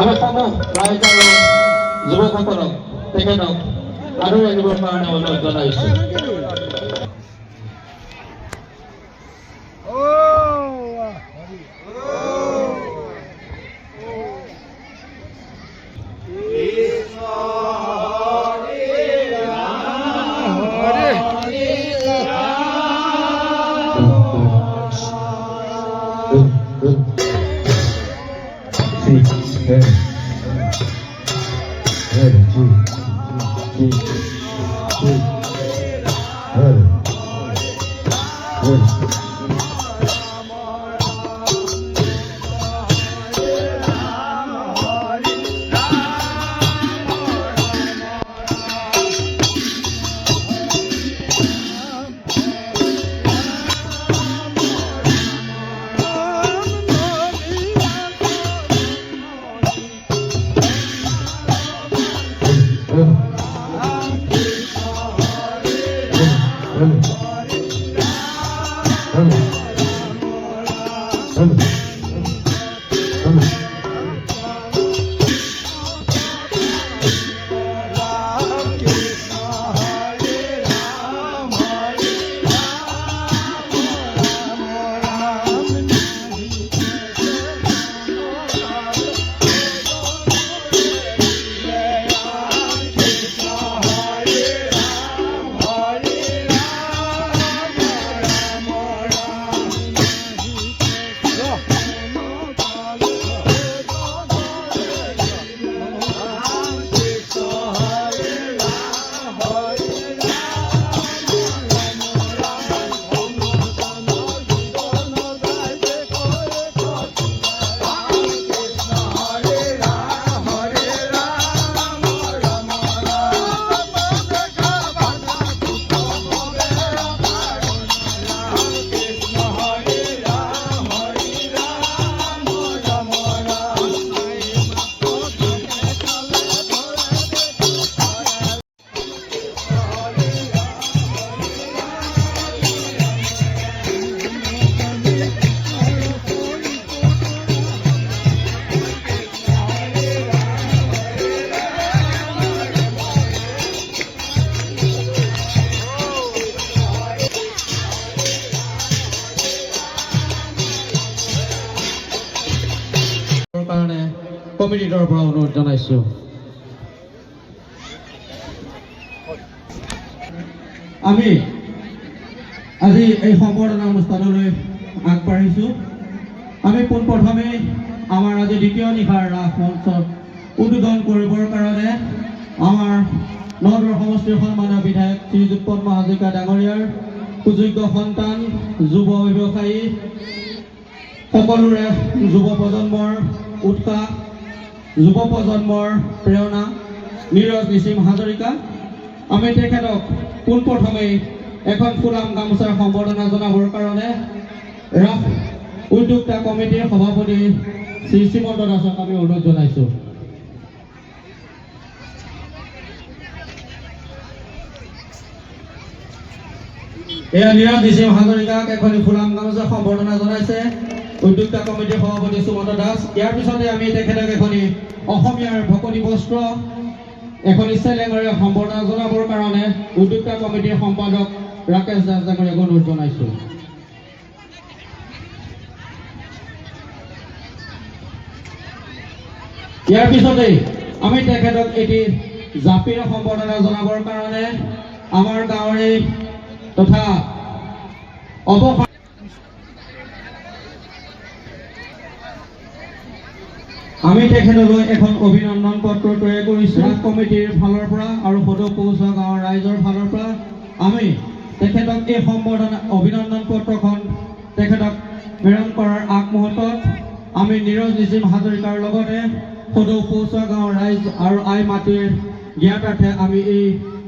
আমি সমূহ ৰাইজ আৰু যুৱকসকলক তেখেতক আদৰি আনিবৰ কাৰণে অনুৰোধ জনাইছোঁ। কমিটিৰ পৰা অনুৰোধ জনাইছোঁ। আমি আজি এই সম্বৰ্ধনা অনুষ্ঠানলৈ আগবাঢ়িছোঁ। আমি পোনপ্ৰথমে আমাৰ আজি দ্বিতীয় নিশাৰ ৰাস মঞ্চত উদ্বোধন কৰিবৰ কাৰণে আমাৰ নগৰ সমষ্টিৰ সন্মানীয় বিধায়ক শ্ৰীযুত পদ্ম হাজৰিকা ডাঙৰীয়াৰ সুযোগ্য সন্তান যুৱ ব্যৱসায়ী সকলোৰে যুৱ প্ৰজন্মৰ উৎসাহ যুৱ প্ৰজন্মৰ প্ৰেৰণা নীৰজ নিসিম হাজৰিকা আমি তেখেতক পোনপ্ৰথমেই এখন ফুলাম গামোচাৰ সম্বৰ্ধনা জনাবৰ কাৰণে ৰাস উদ্যোক্তা কমিটিৰ সভাপতি শ্ৰী শ্ৰীমন্ত দাসক আমি অনুৰোধ জনাইছোঁ। এয়া নীৰজ নিসিম হাজৰিকাক এখন ফুলাম গামোচাৰ সম্বৰ্ধনা জনাইছে উদ্যোক্তা কমিটিৰ সভাপতি সুমন্ত দাস। ইয়াৰ পিছতে আমি তেখেতক এখনি অসমীয়াৰ ভকতি বস্ত্ৰ এখনি চেলেঙেৰে সম্বৰ্ধনা জনাবৰ কাৰণে উদ্যোক্তা কমিটিৰ সম্পাদক ৰাকেশ দাস ডাঙৰীয়াক অনুৰোধ জনাইছোঁ। ইয়াৰ পিছতে আমি তেখেতক এটি জাপিৰ সম্বৰ্ধনা জনাবৰ কাৰণে আমাৰ গাঁৱৰে তথা অৱসৰ আমি তেখেতলৈ এখন অভিনন্দন পত্ৰ তৈয়াৰ কৰিছোঁ কমিটিৰ ফালৰ পৰা আৰু সদৌ পৌচা গাঁৱৰ ৰাইজৰ ফালৰ পৰা আমি তেখেতক এই সম্বৰ্ধনা অভিনন্দন পত্ৰখন তেখেতক প্ৰেৰণ কৰাৰ আগমুহূৰ্তত আমি নীৰজ নিসিম হাজৰিকাৰ লগতে সদৌ পৌচা গাঁৱৰ ৰাইজ আৰু আই মাটিৰ জ্ঞাতাৰ্থে আমি এই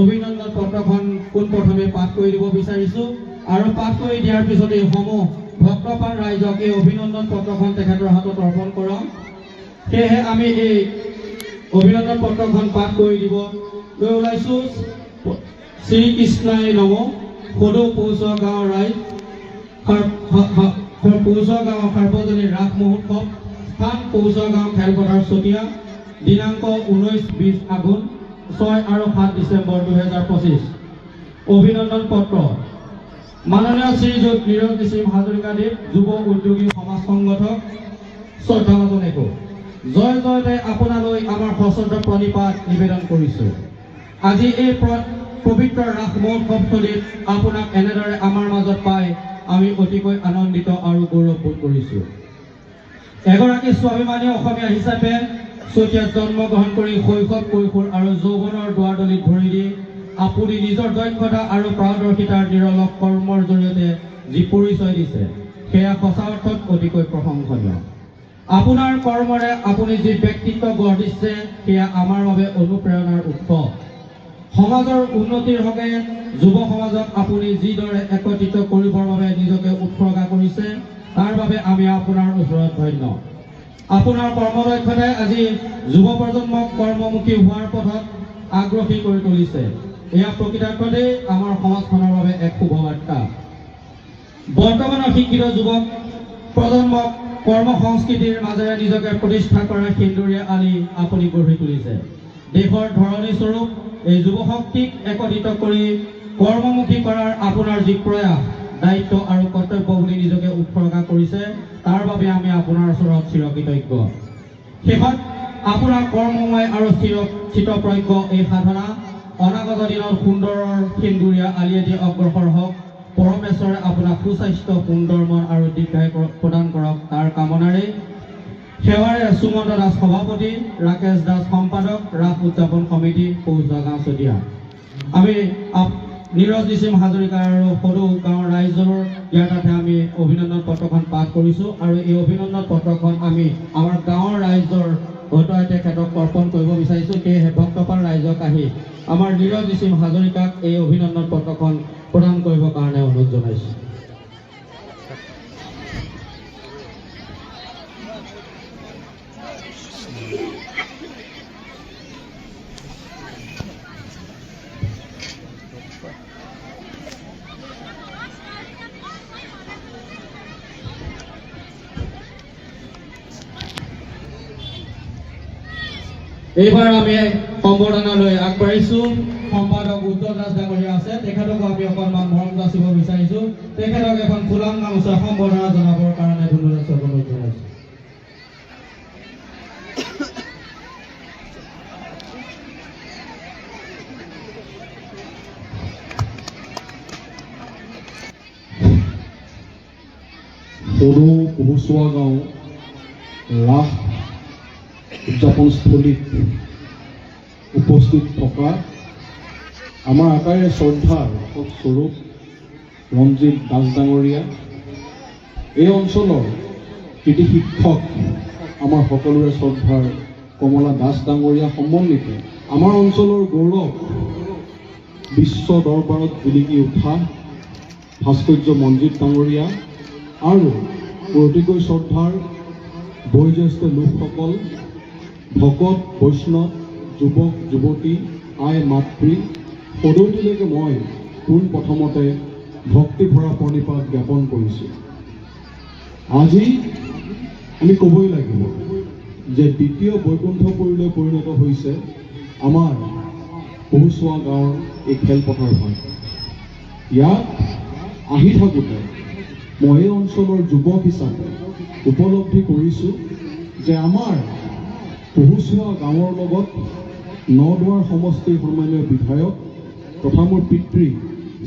অভিনন্দন পত্ৰখন পোনপ্ৰথমে পাঠ কৰি দিব বিচাৰিছোঁ আৰু পাঠ কৰি দিয়াৰ পিছত এই সমূহ ভক্তপ্ৰাণ ৰাইজক এই অভিনন্দন পত্ৰখন তেখেতৰ হাতত অৰ্পণ কৰাম। সেয়েহে আমি এই অভিনন্দন পত্ৰখন পাঠ কৰি দিব লৈ ওলাইছোঁ। শ্ৰীকৃষ্ণাই নম সদৌ পৌচা গাঁৱৰ ৰাইজ পৌচা গাঁৱৰ সাৰ্বজনীন ৰাস মহোৎসৱ স্থান কৌচগাঁও খেলপথাৰ চতিয়া দিনাংক 19-20 আঘোণ 6 আৰু 7 ডিচেম্বৰ 2025 অভিনন্দন পত্ৰ মাননীয় শ্ৰীযুত নীৰজ নিসিম হাজৰিকাদেৱ যুৱ উদ্যোগী সমাজ সংগঠক শ্ৰদ্ধাভাজন একো জয় জয়তে আপোনালৈ আমাৰ সশ্ৰদ্ধ প্ৰণিপাত নিবেদন কৰিছোঁ আজি এই পবিত্ৰ ৰাস মহোৎসৱস্থলীত আপোনাক এনেদৰে আমাৰ মাজত পাই আমি অতিকৈ আনন্দিত আৰু গৌৰৱবোধ কৰিছোঁ এগৰাকী স্বাভিমানী অসমীয়া হিচাপে চতিয়াত জন্মগ্ৰহণ কৰি শৈশৱ কৈশোৰ আৰু যৌৱনৰ দুৱাৰদলিত ভৰি দি আপুনি নিজৰ দক্ষতা আৰু পাৰদৰ্শিতাৰ নিৰলস কৰ্মৰ জৰিয়তে যি পৰিচয় দিছে সেয়া সঁচা অৰ্থত অতিকৈ প্ৰশংসনীয় আপোনাৰ কৰ্মৰে আপুনি যি ব্যক্তিত্ব গঢ় দিছে সেয়া আমাৰ বাবে অনুপ্ৰেৰণাৰ উৎস সমাজৰ উন্নতিৰ হকে যুৱ সমাজক আপুনি যিদৰে একত্ৰিত কৰিবৰ বাবে নিজকে উৎসৰ্গা কৰিছে তাৰ বাবে আমি আপোনাৰ ওচৰত ধন্য আপোনাৰ কৰ্মদক্ষতাই আজি যুৱ প্ৰজন্মক কৰ্মমুখী হোৱাৰ পথত আগ্ৰহী কৰি তুলিছে এয়া প্ৰকৃতাৰ্থতেই আমাৰ সমাজখনৰ বাবে এক শুভবাৰ্তা বৰ্তমানৰ শিক্ষিত যুৱক প্ৰজন্মক কৰ্ম সংস্কৃতিৰ মাজেৰে নিজকে প্ৰতিষ্ঠা কৰাৰ সেন্দুৰীয়া আলি আপুনি গঢ়ি তুলিছে দেশৰ ধৰণী স্বৰূপ এই যুৱ শক্তিক একত্ৰিত কৰি কৰ্মমুখী কৰাৰ আপোনাৰ যি প্ৰয়াস দায়িত্ব আৰু কৰ্তব্য বুলি নিজকে উৎসৰ্গা কৰিছে তাৰ বাবে আমি আপোনাৰ ওচৰত চিৰকৃতজ্ঞ শেষত আপোনাৰ কৰ্মময় আৰু স্থিতপ্ৰজ্ঞ এই সাধনা অনাগত দিনত সুন্দৰৰ সেন্দুৰীয়া আলিয়েদি অগ্ৰসৰ হওক পৰমেশ্বৰে আপোনাক সুস্বাস্থ্য সুন্দৰ মন আৰু দীৰ্ঘায়ু প্ৰদান কৰক তাৰ কামনাৰে সেৱাৰে সুমন্ত দাস সভাপতি ৰাকেশ দাস সম্পাদক ৰাস উদযাপন সমিতি কৌচগাঁও চতিয়া আমি নীৰজ নিসিম হাজৰিকা আৰু সৰু গাঁৱৰ ৰাইজৰ ইয়াৰ তাতে আমি অভিনন্দন পত্ৰখন পাঠ কৰিছোঁ আৰু এই অভিনন্দন পত্ৰখন আমি আমাৰ গাঁৱৰ ৰাইজৰ হতুৱাই তেখেতক অৰ্পণ কৰিব বিচাৰিছোঁ সেয়েহে ভক্তপাল ৰাইজক আহি আমাৰ নীৰজ নিসিম হাজৰিকাক এই অভিনন্দন পত্ৰখন প্ৰদান কৰিবৰ কাৰণে অনুৰোধ জনাইছোঁ এইবাৰ আমি সম্বৰ্ধনালৈ আগবাঢ়িছোঁ সম্পাদক উজ্জ্বল দাস ডাঙৰীয়া আছে তেখেতকো আমি অকণমান মৰম যাচিব বিচাৰিছোঁ তেখেতক এখন ফুলাম গামোচা সম্বৰ্ধনা জনাবৰ কাৰণে ধন্যবাদ অনুৰোধ জনাইছোঁ সৰু কহুচুৱা গাঁও ৰাস উদযাপনস্থলীত উপস্থিত থকা আমাৰ আটাইৰে শ্ৰদ্ধাৰ স্বৰূপ ৰঞ্জিত দাস ডাঙৰীয়া এই অঞ্চলৰ কৃতি শিক্ষক আমাৰ সকলোৰে শ্ৰদ্ধাৰ কমলা দাস ডাঙৰীয়া সম্বন্ধিত আমাৰ অঞ্চলৰ গৌৰৱ বিশ্ব দৰবাৰত জিলিকি উঠা ভাস্কৰ্য মঞ্জিত ডাঙৰীয়া আৰু অতিকৈ শ্ৰদ্ধাৰ বয়োজ্যেষ্ঠ লোকসকল ভকত বৈষ্ণৱ যুৱক যুৱতী আই মাতৃ সদৌতিলৈকে মই পোনপ্ৰথমতে ভক্তি ভৰা প্ৰণিপাত জ্ঞাপন কৰিছোঁ আজি আমি ক'বই লাগিব যে দ্বিতীয় বৈকুণ্ঠপুৰীলৈ পৰিণত হৈছে আমাৰ কহুচুৱা গাঁৱৰ এই খেলপথাৰখন ইয়াত আহি থাকোঁতে মই এই অঞ্চলৰ যুৱক হিচাপে উপলব্ধি কৰিছোঁ যে আমাৰ কহুচুৱা গাঁৱৰ লগত নদুৱাৰ সমষ্টিৰ সন্মানীয় বিধায়ক তথা মোৰ পিতৃ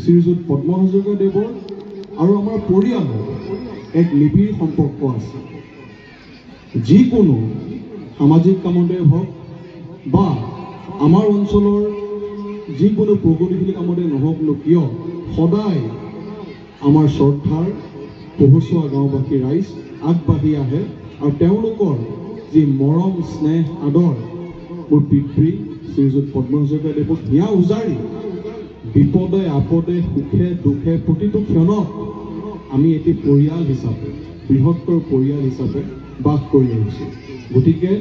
শ্ৰীযুত পদ্ম হাজৰিকাদেৱৰ আৰু আমাৰ পৰিয়ালৰ এক নিবিড় সম্পৰ্ক আছে যিকোনো সামাজিক কামতে হওক বা আমাৰ অঞ্চলৰ যিকোনো প্ৰগতিশীল কামতে নহওকনো কিয় সদায় আমাৰ শ্ৰদ্ধাৰ কহুচুৱা গাঁওবাসী ৰাইজ আগবাঢ়ি আহে আৰু তেওঁলোকৰ যি মৰম স্নেহ আদৰ মোৰ পিতৃ শ্ৰীযুত পদ্ম হাজৰিকাদেৱক হিয়া উজাৰি বিপদে আপদে সুখে দুখে প্ৰতিটো ক্ষণত আমি এটি পৰিয়াল হিচাপে বৃহত্তৰ পৰিয়াল হিচাপে বাস কৰি আহিছোঁ গতিকে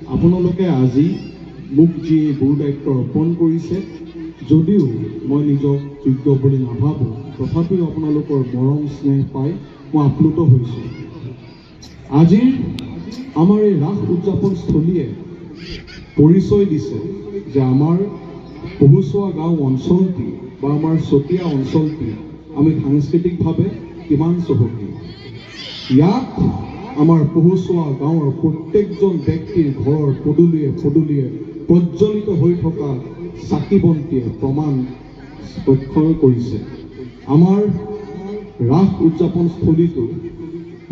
আপোনালোকে আজি মোক যি গুৰু দায়িত্ব অৰ্পণ কৰিছে যদিও মই নিজক যোগ্য বুলি নাভাবোঁ তথাপিও আপোনালোকৰ মৰম স্নেহ পাই মই আপ্লুত হৈছোঁ আজিৰ আমাৰ এই ৰাস উদযাপনস্থলীয়ে পৰিচয় দিছে যে আমাৰ পহুচোৱা গাঁও অঞ্চলটি বা আমাৰ চতিয়া অঞ্চলটি আমি সাংস্কৃতিকভাৱে কিমান চহকী। ইয়াত আমাৰ পহুচোৱা গাঁৱৰ প্ৰত্যেকজন ব্যক্তিৰ ঘৰৰ পদূলিয়ে পদূলিয়ে প্ৰজ্বলিত হৈ থকা চাকি বন্তিয়ে প্ৰমাণ স্পষ্ট কৰিছে। আমাৰ ৰাস উদযাপনস্থলীটো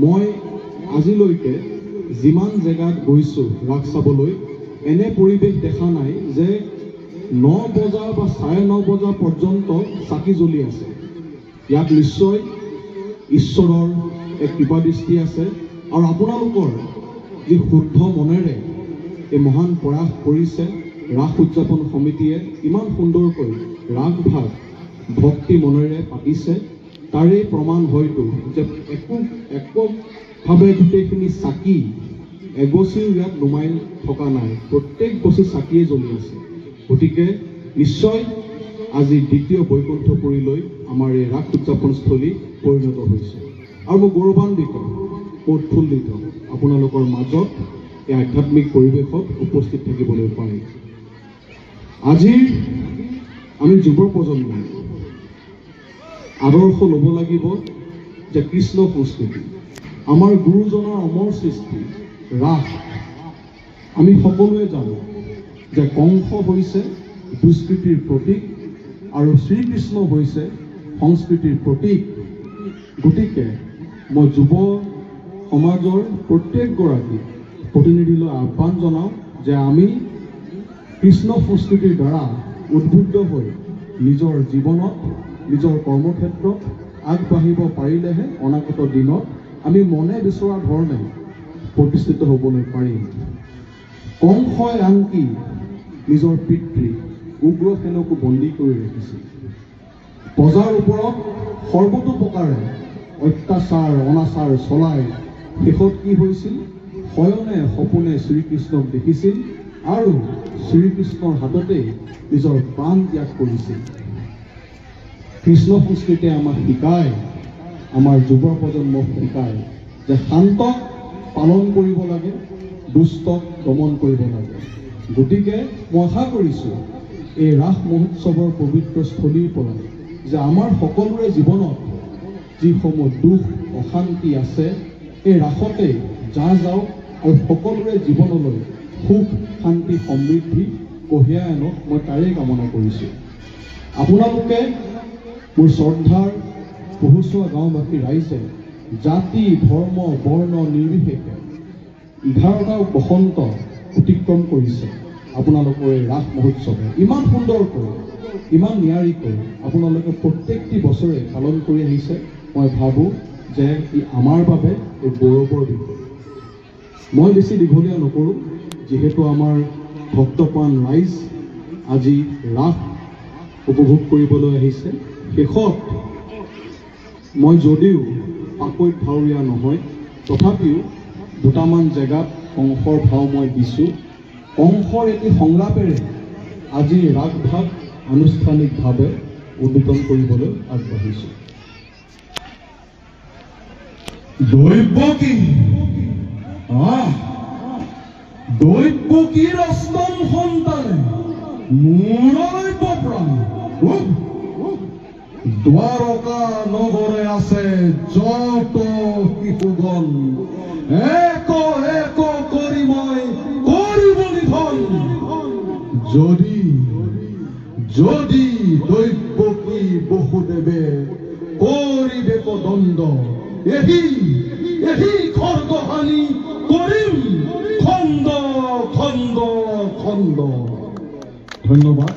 মই আজিলৈকে যিমান জেগাত গৈছোঁ ৰাস চাবলৈ, এনে পৰিৱেশ দেখা নাই যে 9 বজা বা 9:30 বজা পৰ্যন্ত চাকি জ্বলি আছে। ইয়াত নিশ্চয় ঈশ্বৰৰ এক কৃপাদৃষ্টি আছে আৰু আপোনালোকৰ যি শুদ্ধ মনেৰে এই মহান প্ৰয়াস কৰিছে, ৰাস উদযাপন সমিতিয়ে ইমান সুন্দৰকৈ ৰাস ভাগ ভক্তি মনেৰে পাতিছে, তাৰেই প্ৰমাণ হয়তো যে এককভাৱে গোটেইখিনি চাকি এগছিও ইয়াত নুমাই থকা নাই, প্ৰত্যেক গছি চাকিয়ে জ্বলি আছে। গতিকে নিশ্চয় আজি দ্বিতীয় বৈকুণ্ঠপুৰীলৈ আমাৰ এই ৰাস উদযাপনস্থলী পৰিণত হৈছে আৰু মই গৌৰৱান্বিত, উৎফুল্লিত আপোনালোকৰ মাজত এই আধ্যাত্মিক পৰিৱেশত উপস্থিত থাকিবলৈ পাই। আজিৰ আমি যুৱ প্ৰজন্মই আদৰ্শ ল'ব লাগিব যে কৃষ্ণ সংস্কৃতি, আমাৰ গুৰুজনৰ অমৰ সৃষ্টি ৰাস। আমি সকলোৱে জানো যে কংস হৈছে দুষ্কৃতিৰ প্ৰতীক আৰু শ্ৰীকৃষ্ণ হৈছে সংস্কৃতিৰ প্ৰতীক। গতিকে মই যুৱ সমাজৰ প্ৰত্যেকগৰাকী প্ৰতিনিধিলৈ আহ্বান জনাওঁ যে আমি কৃষ্ণ সংস্কৃতিৰ দ্বাৰা উদ্বুদ্ধ হৈ নিজৰ জীৱনত নিজৰ কৰ্মক্ষেত্ৰত আগবাঢ়িব পাৰিলেহে অনাগত দিনত আমি মনে বিচৰা ধৰণে প্ৰতিষ্ঠিত হ'বলৈ পাৰিম। কংসই আনকি নিজৰ পিতৃ উগ্ৰসেনকো বন্দী কৰি ৰাখিছিল। প্ৰজাৰ ওপৰত সৰ্বতোপ্ৰকাৰে অত্যাচাৰ অনাচাৰ চলাই শেষত কি হৈছিল, শয়নে সপোনে শ্ৰীকৃষ্ণক দেখিছিল আৰু শ্ৰীকৃষ্ণৰ হাততেই নিজৰ প্ৰাণ ত্যাগ কৰিছিল। কৃষ্ণ সংস্কৃতিয়ে আমাক শিকায়, আমাৰ যুৱ প্ৰজন্মক শিকায় যে শান্তক পালন কৰিব লাগে, দুষ্টক দমন কৰিব লাগে। গতিকে মই আশা কৰিছোঁ এই ৰাস মহোৎসৱৰ পবিত্ৰ স্থলীৰ পৰা যে আমাৰ সকলোৰে জীৱনত যিসমূহ দুখ অশান্তি আছে, এই ৰাসতে যাওক আৰু সকলোৰে জীৱনলৈ সুখ শান্তি সমৃদ্ধি কঢ়িয়াই আনক, মই তাৰেই কামনা কৰিছোঁ। আপোনালোকে মোৰ শ্ৰদ্ধাৰ পহুচোৱা গাঁওবাসী ৰাইজে জাতি ধৰ্ম বৰ্ণ নিৰ্বিশেষে 11টা বসন্ত অতিক্ৰম কৰিছে। আপোনালোকৰ এই ৰাস মহোৎসৱে ইমান সুন্দৰকৈ ইমান নিয়াৰিকৈ আপোনালোকে প্ৰত্যেকটি বছৰে পালন কৰি আহিছে। মই ভাবোঁ যে ই আমাৰ বাবে এক গৌৰৱৰ বিষয়। মই বেছি দীঘলীয়া নকৰোঁ, যিহেতু আমাৰ ভক্তপ্ৰাণ ৰাইজ আজি ৰাস উপভোগ কৰিবলৈ আহিছে। শেষত মই যদিও পাকৈত ভাৱৰীয়া নহয়, তথাপিও দুটামান জেগাত কংসৰ ভাও মই দিছোঁ। কংসৰ এটি সংলাপেৰে আজি ৰাসভাগ আনুষ্ঠানিকভাৱে উদ্বোধন কৰিবলৈ আগবাঢ়িছোঁ। দৈৱকী দৈৱকীৰ অষ্টম সন্তানে মূৰলৈ প্ৰাণ, দ্বাৰকা নগৰে আছে যত শিশুগণ, এক এক কৰি মই কৰিব নিধন। যদি যদি দৈৱকী বসুদেৱে কৰিবেক দণ্ড, এহি খৰ্গহানি কৰিম খণ্ড খণ্ড খণ্ড। ধন্যবাদ।